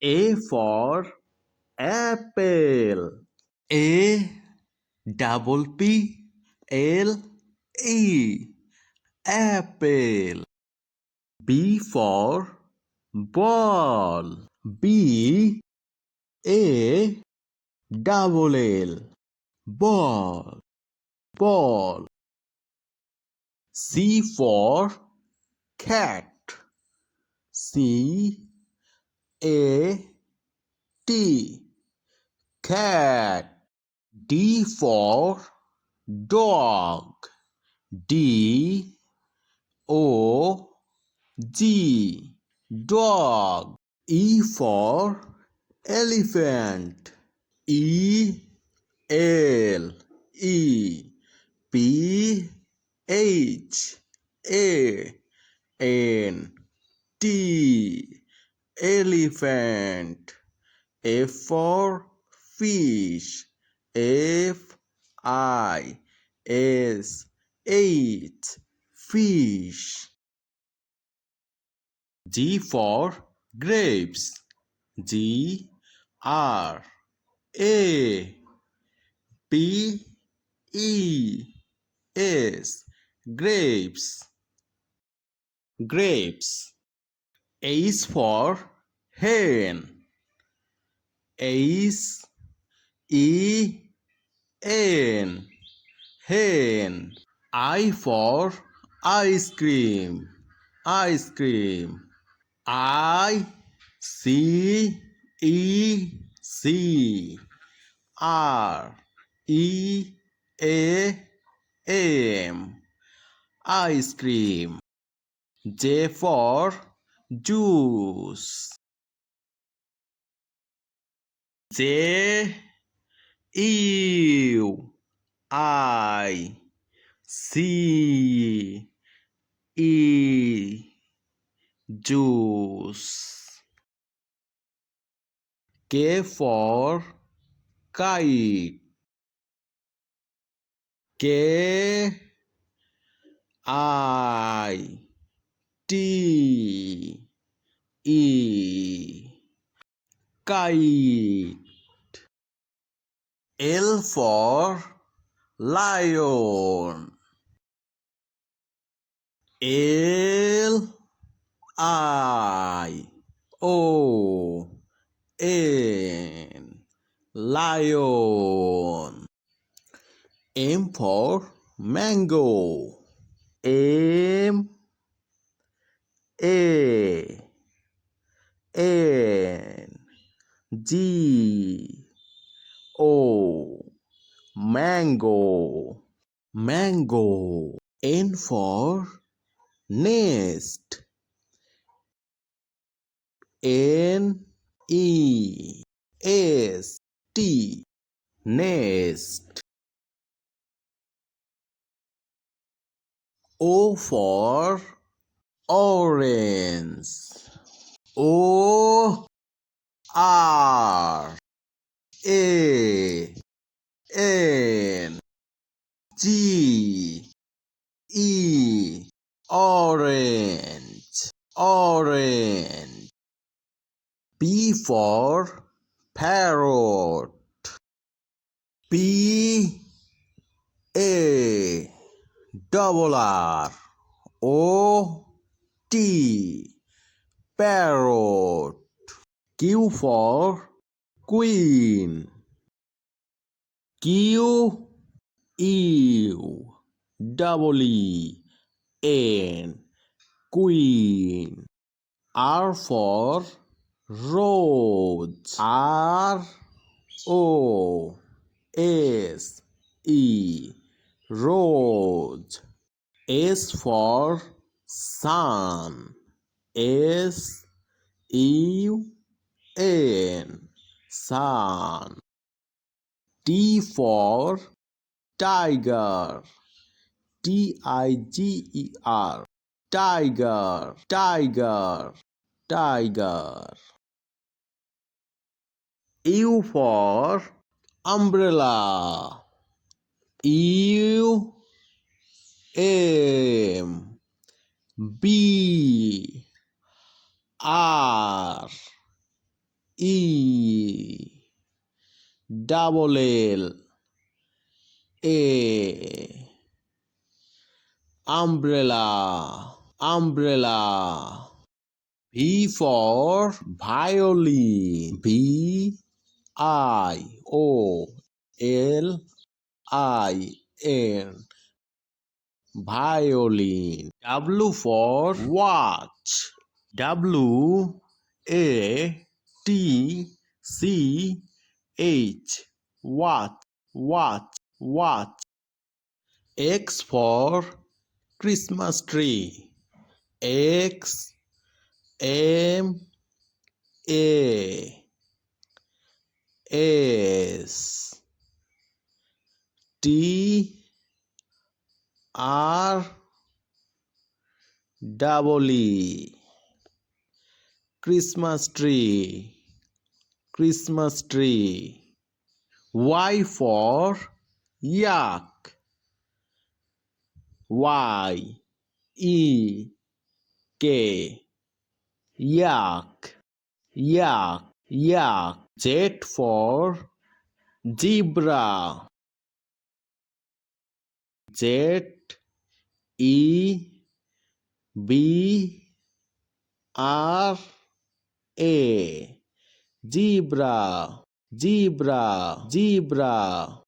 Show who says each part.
Speaker 1: A for apple. A double P L E apple. B for ball. B A double L ball. Ball. C for cat. C A T cat. D for dog. D O G dog. E for elephant. E L E P H A N T elephant. F for fish. F I S H fish. G for grapes. G R A P E S grapes. Grapes. H for hen. H E N hen. I for ice cream. Ice cream. I C E C R E A M ice cream. J for juice. J U I C E juice. K for kite. K I T E kite. L for lion. L I O N lion. M for mango. M A N G O mango. Mango. N for nest. N E S T nest. O for orange. O R A N G E orange. Orange. P for parrot. P A double R O T parrot. Q for queen. Q U double E N queen. R for rose. R O S E rose. S for sun. S U N sun. T for tiger. Tiger. Tiger. Tiger. Tiger. U for umbrella. U M B R E. Double L. A. Umbrella. Umbrella. V for violin. Violin. Violin. W for watch. Watch. Watch. Watch. X for Christmas tree. X M A S T R double E. Christmas tree. Christmas tree. Y for yak. Y E K. Yak. Z for zebra. Z E B R A. Zebra.